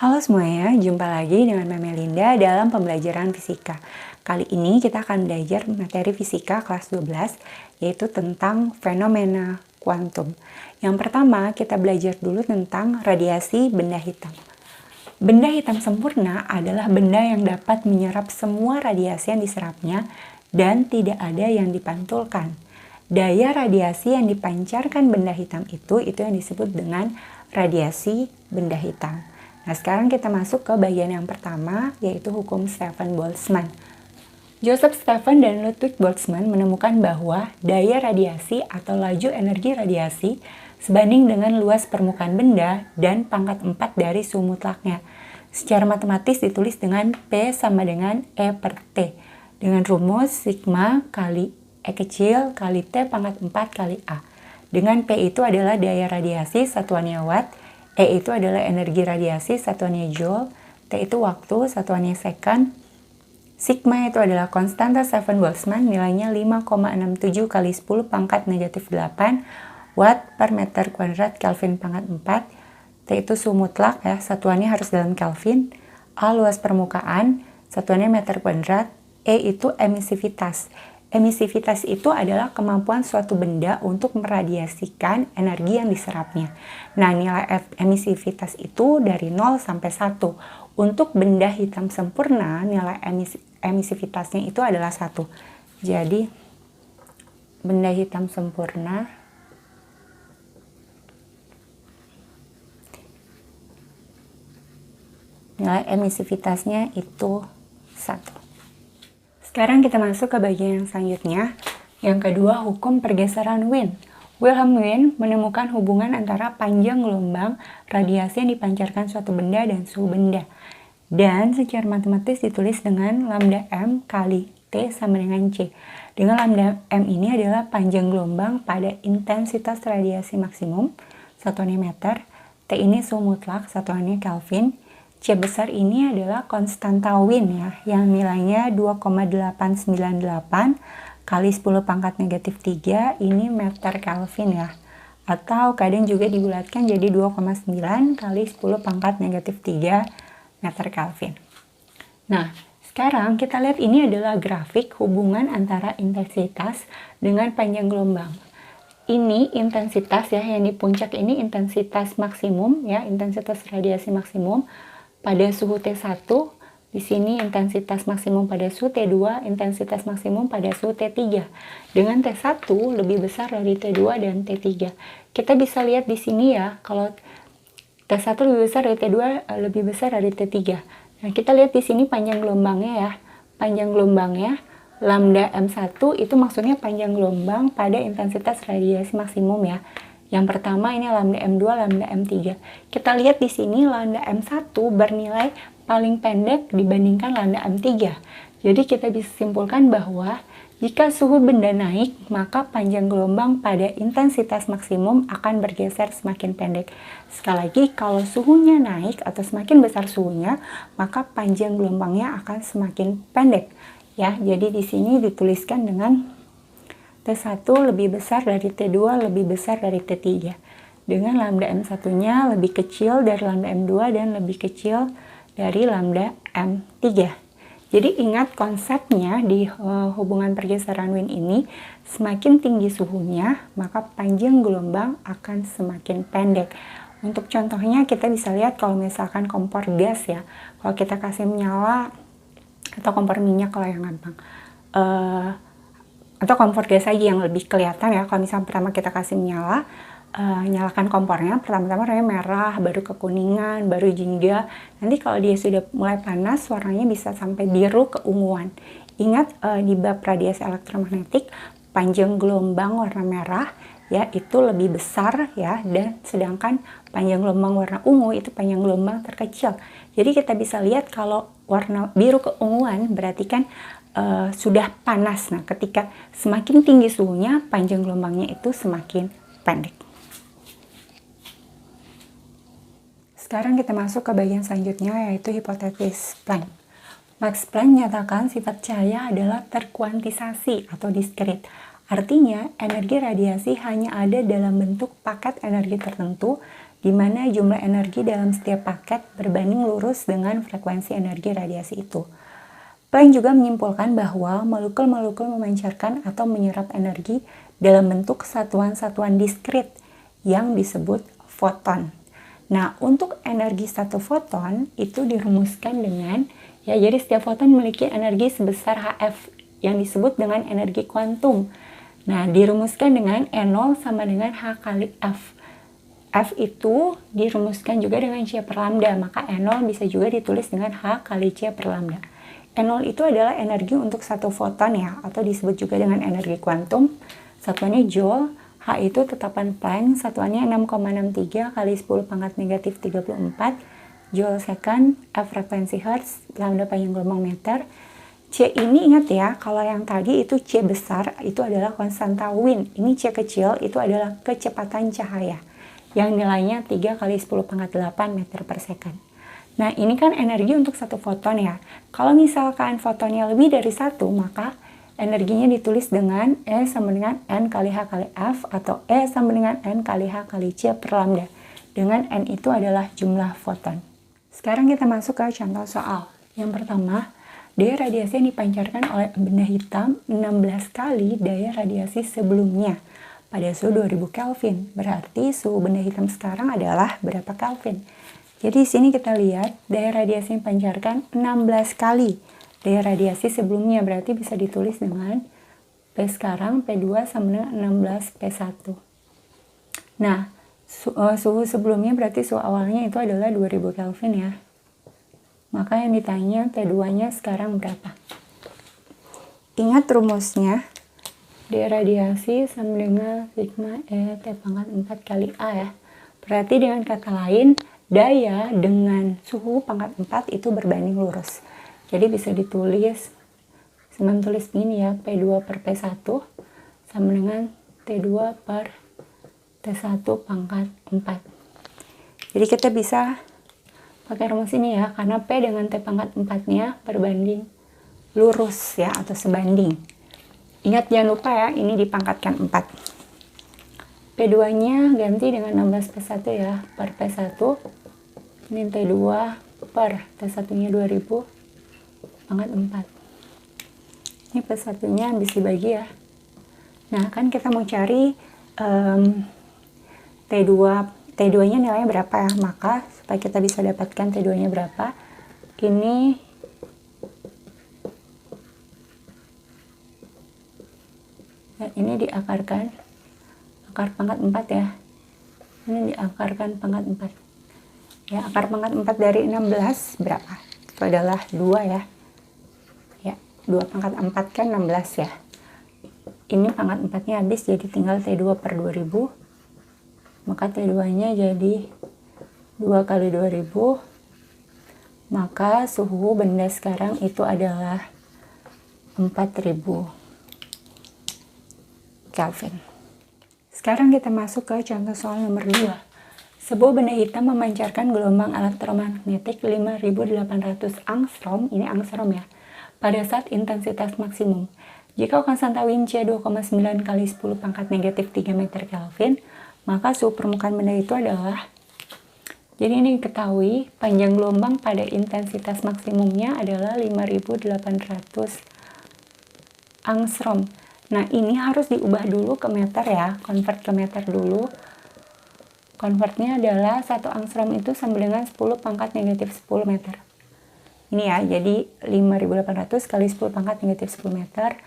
Halo semuanya, jumpa lagi dengan Mama Melinda dalam pembelajaran fisika. Kali ini kita akan belajar materi fisika kelas 12, yaitu tentang fenomena kuantum. Yang pertama, kita belajar dulu tentang radiasi benda hitam. Benda hitam sempurna adalah benda yang dapat menyerap semua radiasi yang diserapnya dan tidak ada yang dipantulkan. Daya radiasi yang dipancarkan benda hitam itu yang disebut dengan radiasi benda hitam. Nah, sekarang kita masuk ke bagian yang pertama, yaitu hukum Stefan-Boltzmann. Joseph Stefan dan Ludwig Boltzmann menemukan bahwa daya radiasi atau laju energi radiasi sebanding dengan luas permukaan benda dan pangkat 4 dari suhu mutlaknya. Secara matematis ditulis dengan P sama dengan E per T, dengan rumus sigma kali E kecil kali T pangkat 4 kali A. Dengan P itu adalah daya radiasi satuannya watt, E itu adalah energi radiasi satuannya joule, T itu waktu satuannya second, sigma itu adalah konstanta Stefan-Boltzmann nilainya 5,67 kali 10 pangkat negatif 8 watt per meter kuadrat Kelvin pangkat 4, T itu suhu mutlak ya, satuannya harus dalam Kelvin, A luas permukaan, satuannya meter kuadrat, E itu emisivitas. Emisivitas itu adalah kemampuan suatu benda untuk meradiasikan energi yang diserapnya. Nah, nilai emisivitas itu dari 0 sampai 1. Untuk benda hitam sempurna, nilai emisivitasnya itu adalah 1. Jadi, benda hitam sempurna nilai emisivitasnya itu 1. Sekarang kita masuk ke bagian yang selanjutnya. Yang kedua, hukum pergeseran Wien. Wilhelm Wien menemukan hubungan antara panjang gelombang radiasi yang dipancarkan suatu benda dan suhu benda. Dan secara matematis ditulis dengan lambda M kali T sama dengan C. Dengan lambda M ini adalah panjang gelombang pada intensitas radiasi maksimum, satuannya meter. T ini suhu mutlak, satuannya Kelvin. C besar ini adalah konstanta Wien ya, yang nilainya 2,898 kali 10 pangkat negatif 3, ini meter Kelvin ya. Atau kadang juga dibulatkan jadi 2,9 kali 10 pangkat negatif 3 meter Kelvin. Nah, sekarang kita lihat ini adalah grafik hubungan antara intensitas dengan panjang gelombang. Ini intensitas ya, yang di puncak ini intensitas maksimum ya, intensitas radiasi maksimum pada suhu T1, di sini intensitas maksimum pada suhu T2, intensitas maksimum pada suhu T3. Dengan T1 lebih besar dari T2 dan T3. Kita bisa lihat di sini ya, kalau T1 lebih besar dari T2, lebih besar dari T3. Nah, kita lihat di sini panjang gelombangnya ya. Panjang gelombangnya lambda M1 itu maksudnya panjang gelombang pada intensitas radiasi maksimum ya. Yang pertama ini lambda M2, lambda M3. Kita lihat di sini lambda M1 bernilai paling pendek dibandingkan lambda M3. Jadi kita bisa simpulkan bahwa jika suhu benda naik, maka panjang gelombang pada intensitas maksimum akan bergeser semakin pendek. Sekali lagi, kalau suhunya naik atau semakin besar suhunya, maka panjang gelombangnya akan semakin pendek. Ya, jadi di sini dituliskan dengan T1 lebih besar dari T2 lebih besar dari T3. Dengan lambda M1-nya lebih kecil dari lambda M2 dan lebih kecil dari lambda M3. Jadi ingat konsepnya di hubungan pergeseran Wien ini, semakin tinggi suhunya, maka panjang gelombang akan semakin pendek. Untuk contohnya kita bisa lihat kalau misalkan kompor gas ya, kalau kita kasih menyala, atau kompor minyak kalau yang gampang, atau kompor gas aja yang lebih kelihatan ya. Kalau misalnya pertama kita kasih menyala, nyalakan kompornya, pertama-tama warnanya merah, baru kekuningan, baru jingga. Nanti kalau dia sudah mulai panas, warnanya bisa sampai biru keunguan. Ingat di bab radiasi elektromagnetik, panjang gelombang warna merah ya itu lebih besar ya, dan sedangkan panjang gelombang warna ungu itu panjang gelombang terkecil. Jadi kita bisa lihat kalau warna biru keunguan berarti kan sudah panas. Nah, ketika semakin tinggi suhunya, panjang gelombangnya itu semakin pendek. Sekarang kita masuk ke bagian selanjutnya, yaitu hipotesis Planck. Max Planck menyatakan sifat cahaya adalah terkuantisasi atau diskrit. Artinya, energi radiasi hanya ada dalam bentuk paket energi tertentu di mana jumlah energi dalam setiap paket berbanding lurus dengan frekuensi energi radiasi itu. Planck juga menyimpulkan bahwa molekul-molekul memancarkan atau menyerap energi dalam bentuk satuan-satuan diskrit yang disebut foton. Nah, untuk energi satu foton itu dirumuskan dengan, jadi setiap foton memiliki energi sebesar Hf yang disebut dengan energi kuantum. Nah, dirumuskan dengan E0 sama dengan H kali F. F itu dirumuskan juga dengan C per lambda, maka E0 bisa juga ditulis dengan H kali C per lambda. E0 itu adalah energi untuk satu foton ya, atau disebut juga dengan energi kuantum. Satuannya Joule, H itu tetapan Planck, satuannya 6,63 kali 10 pangkat negatif 34 Joule second, F frekuensi Hertz, lambda panjang gelombang meter. C ini ingat ya, kalau yang tadi itu C besar, itu adalah konstanta Wien. Ini C kecil, itu adalah kecepatan cahaya. Yang nilainya 3 kali 10 pangkat 8 meter per second. Nah, ini kan energi untuk satu foton ya. Kalau misalkan fotonnya lebih dari satu, maka energinya ditulis dengan E sama dengan N kali H kali F, atau E sama dengan N kali H kali C per lambda. Dengan N itu adalah jumlah foton. Sekarang kita masuk ke contoh soal. Yang pertama, daya radiasi yang dipancarkan oleh benda hitam 16 kali daya radiasi sebelumnya pada suhu 2000 Kelvin. Berarti suhu benda hitam sekarang adalah berapa Kelvin? Jadi di sini kita lihat daya radiasi yang dipancarkan 16 kali daya radiasi sebelumnya. Berarti bisa ditulis dengan P sekarang P2 sama dengan 16 P1. Nah, suhu sebelumnya berarti suhu awalnya itu adalah 2000 Kelvin ya. Maka yang ditanya T2-nya sekarang berapa? Ingat rumusnya, daya radiasi sama dengan sigma E T pangkat 4 kali A ya. Berarti dengan kata lain, daya dengan suhu pangkat 4 itu berbanding lurus. Jadi bisa ditulis, cuman tulis gini ya, P2 per P1 sama dengan T2 per T1 pangkat 4. Jadi kita bisa pakai rumus ini ya, karena P dengan T pangkat 4-nya berbanding lurus ya, atau sebanding. Ingat jangan lupa ya, ini dipangkatkan 4. P2-nya ganti dengan 16 P1 ya, per P1. Ini T2 per T1-nya 2000 pangkat 4. Ini P1-nya habis dibagi ya. Nah, kan kita mau cari T2-nya nilainya berapa ya, maka supaya kita bisa dapatkan T2-nya berapa, ini diakarkan akar pangkat 4 ya, ini diakarkan pangkat 4 ya. Akar pangkat 4 dari 16 berapa? Itu adalah 2 ya, 2 pangkat 4 kan 16 ya. Ini pangkat 4-nya habis, jadi tinggal T2 per 2000. Maka T2-nya jadi 2 kali 2000. Maka suhu benda sekarang itu adalah 4000 Kelvin. Sekarang kita masuk ke contoh soal nomor 2. Sebuah benda hitam memancarkan gelombang elektromagnetik 5800 angstrom, ini angstrom ya, pada saat intensitas maksimum. Jika konstanta Wien C 2,9 kali 10 pangkat negatif 3 meter Kelvin, maka suhu permukaan benda itu adalah, jadi ini diketahui panjang gelombang pada intensitas maksimumnya adalah 5800 angstrom. Nah, ini harus diubah dulu ke meter ya, convert ke meter dulu. Convertnya adalah 1 angstrom itu sama dengan 10 pangkat negatif 10 meter. Ini ya, jadi 5800 kali 10 pangkat negatif 10 meter,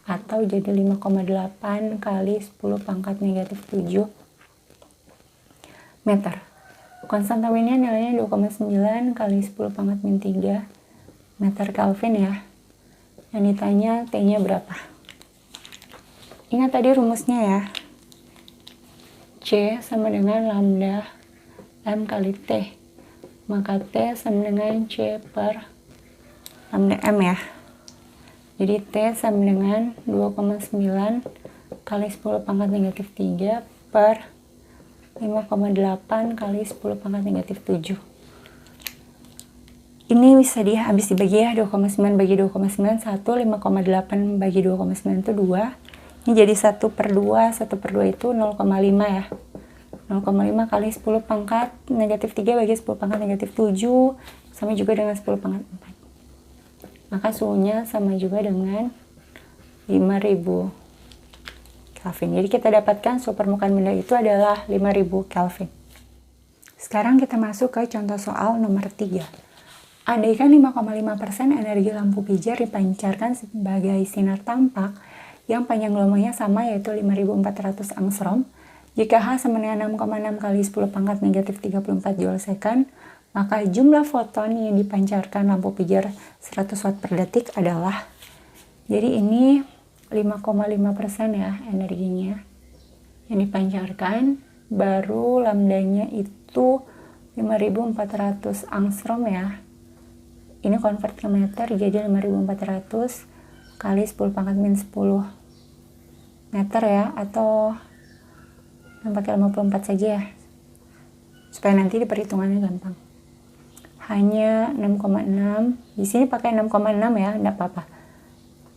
atau jadi 5,8 kali 10 pangkat negatif 7 meter. Konstanta Wien-nya nilainya 2,9 kali 10 pangkat min 3 meter Kelvin ya. Yang ditanya T-nya berapa? Ingat tadi rumusnya ya. C sama dengan lambda M kali T. Maka T sama dengan C per lambda M ya. Jadi T sama dengan 2,9 kali 10 pangkat negatif 3 per 5,8 kali 10 pangkat negatif 7. Ini bisa habis dibagi ya, 2,9 bagi 2,9 1, 5,8 bagi 2,9 itu 2. Ini jadi 1/2, 1/2 itu 0,5 ya. 0,5 kali 10 pangkat negatif 3 bagi 10 pangkat negatif 7 sama juga dengan 10 pangkat 4. Maka suhunya sama juga dengan 5000 Kelvin. Jadi kita dapatkan suhu permukaan benda itu adalah 5000 Kelvin. Sekarang kita masuk ke contoh soal nomor 3. Andaikan 5,5% energi lampu pijar dipancarkan sebagai sinar tampak yang panjang gelombangnya sama yaitu 5400 angstrom. Jika H sama dengan 6,6 kali 10 pangkat negatif 34 joule second, maka jumlah foton yang dipancarkan lampu pijar 100 watt per detik adalah, jadi ini 5,5% ya energinya yang dipancarkan, baru lambdanya itu 5400 angstrom ya. Ini convert ke meter, jadi 5400 kali 10 pangkat min 10 meter ya, atau pakai 54 saja ya, supaya nanti di perhitungannya gampang. Hanya 6,6, di sini pakai 6,6 ya, enggak apa-apa.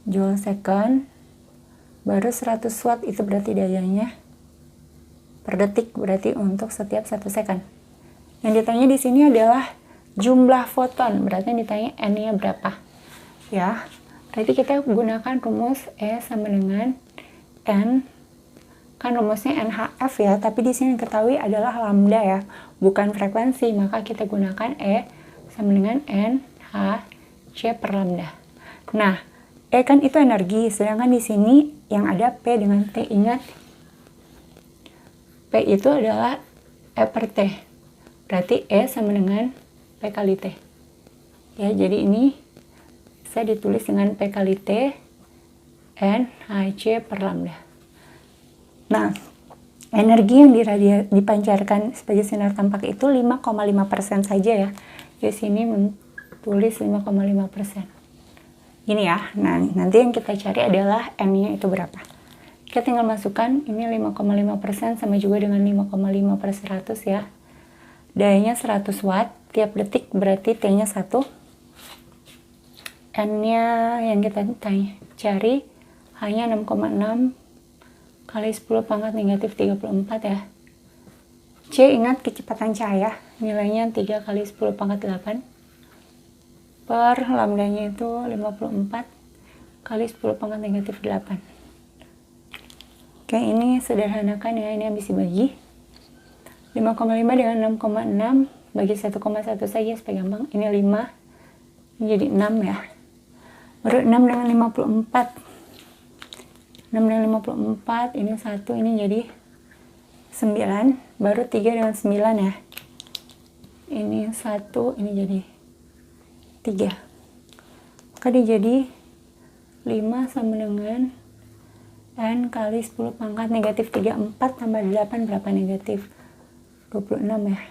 Joule second, baru 100 watt itu berarti dayanya per detik, berarti untuk setiap 1 second. Yang ditanya di sini adalah jumlah foton, berarti yang ditanya N-nya berapa ya. Berarti kita gunakan rumus E sama dengan N, kan rumusnya NHF ya, tapi di sini ketahui adalah lambda ya, bukan frekuensi, maka kita gunakan E sama dengan NHC per lambda. Nah, E kan itu energi, sedangkan di sini yang ada P dengan T. Ingat, P itu adalah E per T, berarti E sama dengan P kali T ya. Jadi ini bisa ditulis dengan P kali T NHC per lambda. Nah, energi yang dipancarkan sebagai sinar tampak itu 5,5% saja ya. Di sini tulis 5,5%. Ini ya. Nah, nanti yang kita cari adalah M-nya itu berapa. Kita tinggal masukkan, ini 5,5% sama juga dengan 5,5 per 100 ya. Dayanya 100 watt, tiap detik berarti T-nya 1. N-nya yang kita cari hanya 6,6 kali 10 pangkat negatif 34 ya. C, ingat kecepatan cahaya, nilainya 3 kali 10 pangkat 8 per lambdanya itu 54 kali 10 pangkat negatif 8. Oke, ini sederhanakan ya, ini habis dibagi. 5,5 dengan 6,6 bagi 1,1 saja supaya gampang. Ini 5, ini jadi 6 ya. Baru 6 dengan 54. 6 dengan 54, ini 1, ini jadi 9, baru 3 dengan 9 ya. Ini 1, ini jadi 3. Maka dia jadi 5 sama dengan N kali 10 pangkat negatif 34 tambah 8 berapa negatif 26 ya.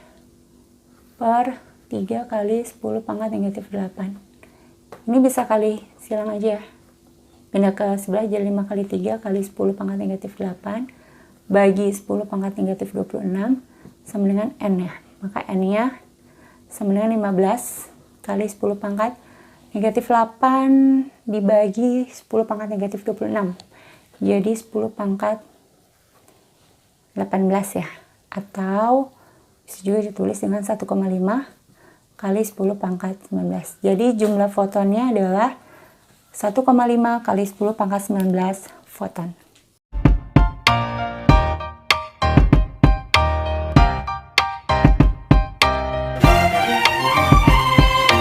Per 3 kali 10 pangkat negatif 8. Ini bisa kali silang aja ya. Pindah ke sebelah jadi 5 kali 3 kali 10 pangkat negatif 8 bagi 10 pangkat negatif 26 sama dengan N ya. Maka N-nya sama dengan 15 kali 10 pangkat negatif 8 dibagi 10 pangkat negatif 26. Jadi 10 pangkat 18 ya. Atau bisa juga ditulis dengan 1,5 kali 10 pangkat 19. Jadi jumlah fotonnya adalah 1,5 kali 10 pangkat 19 foton.